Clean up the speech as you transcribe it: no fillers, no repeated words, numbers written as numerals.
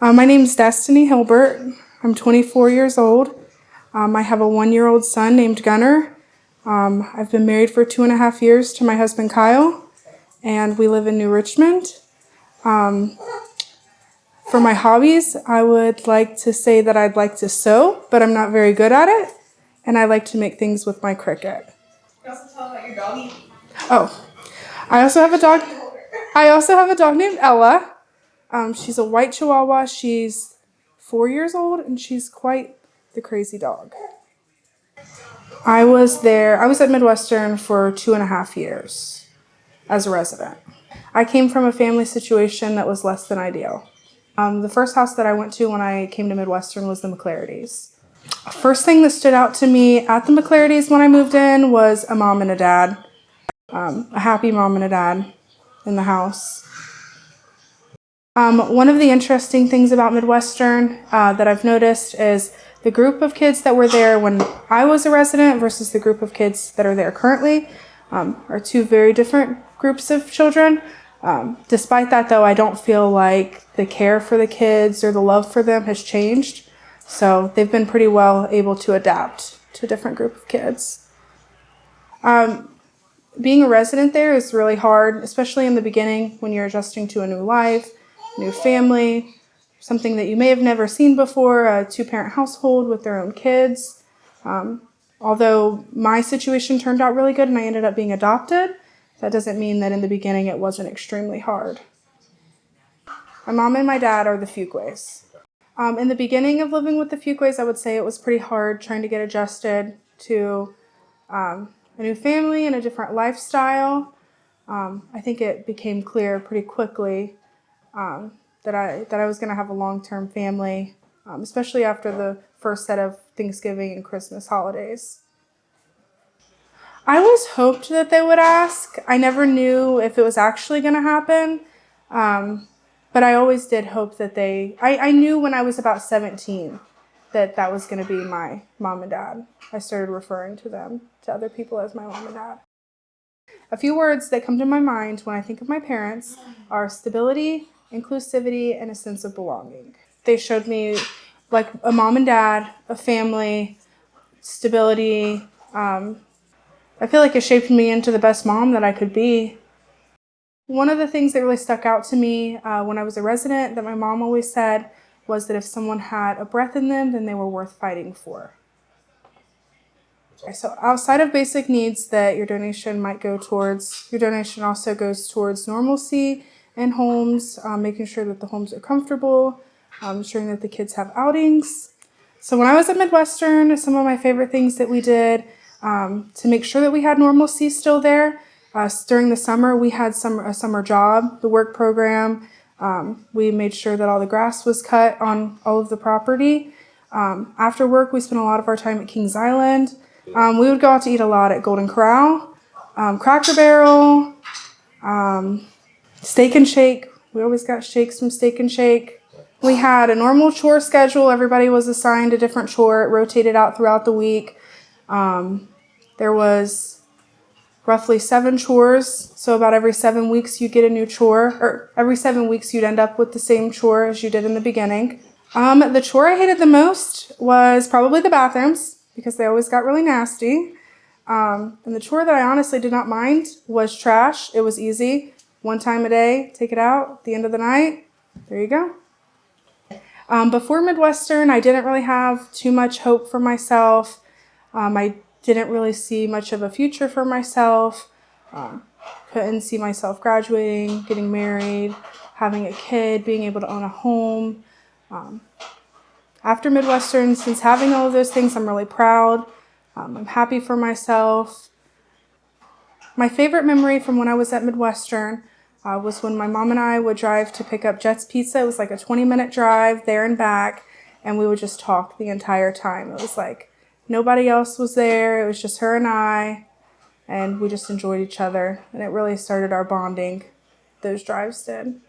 My name is Destiny Hilbert. I'm 24 years old. I have a 1-year-old son named Gunnar. I've been married for 2.5 years to my husband Kyle, and we live in New Richmond. For my hobbies, I would like to say that I'd like to sew, but I'm not very good at it, and I like to make things with my Cricut. You also tell about your doggy. Oh, I also have a dog. I also have a dog named Ella. She's a white Chihuahua. She's 4 years old, and she's quite the crazy dog. I was at Midwestern for 2.5 years as a resident. I came from a family situation that was less than ideal. The first house that I went to when I came to Midwestern was the McClarities. First thing that stood out to me at the McClarities when I moved in was a mom and a dad. A happy mom and a dad in the house. One of the interesting things about Midwestern that I've noticed is the group of kids that were there when I was a resident versus the group of kids that are there currently are two very different groups of children. Despite that, though, I don't feel like the care for the kids or the love for them has changed. So they've been pretty well able to adapt to a different group of kids. Being a resident there is really hard, especially in the beginning when you're adjusting to a new life, new family, something that you may have never seen before, a 2-parent household with their own kids. Although my situation turned out really good and I ended up being adopted, that doesn't mean that in the beginning it wasn't extremely hard. My mom and my dad are the Fuquays. In the beginning of living with the Fuquays, I would say it was pretty hard trying to get adjusted to a new family and a different lifestyle. I think it became clear pretty quickly that I was going to have a long-term family, especially after the first set of Thanksgiving and Christmas holidays. I always hoped that they would ask. I never knew if it was actually going to happen, but I always did hope that I knew when I was about 17 that was going to be my mom and dad. I started referring to them, to other people, as my mom and dad. A few words that come to my mind when I think of my parents are stability, inclusivity, and a sense of belonging. They showed me like a mom and dad, a family, stability. I feel like it shaped me into the best mom that I could be. One of the things that really stuck out to me when I was a resident that my mom always said was that if someone had a breath in them, then they were worth fighting for. So outside of basic needs that your donation might go towards, your donation also goes towards normalcy in homes, making sure that the homes are comfortable, ensuring that the kids have outings. So when I was at Midwestern, some of my favorite things that we did to make sure that we had normalcy still there, during the summer we had a summer job, the work program. We made sure that all the grass was cut on all of the property. After work, we spent a lot of our time at Kings Island. We would go out to eat a lot at Golden Corral, Cracker Barrel, Steak and Shake. We always got shakes from Steak and Shake. We had a normal chore schedule. Everybody was assigned a different chore. It rotated out throughout the week. There was roughly 7 chores. So about every 7 weeks you'd get a new chore, or every 7 weeks you'd end up with the same chore as you did in the beginning. The chore I hated the most was probably the bathrooms, because they always got really nasty. And the chore that I honestly did not mind was trash. It was easy. 1 time a day, take it out at the end of the night. There you go. Before Midwestern, I didn't really have too much hope for myself. I didn't really see much of a future for myself. Couldn't see myself graduating, getting married, having a kid, being able to own a home. After Midwestern, since having all of those things, I'm really proud. I'm happy for myself. My favorite memory from when I was at Midwestern was when my mom and I would drive to pick up Jet's Pizza. It was like a 20-minute drive there and back, and we would just talk the entire time. It was like nobody else was there. It was just her and I, and we just enjoyed each other, and it really started our bonding, those drives did.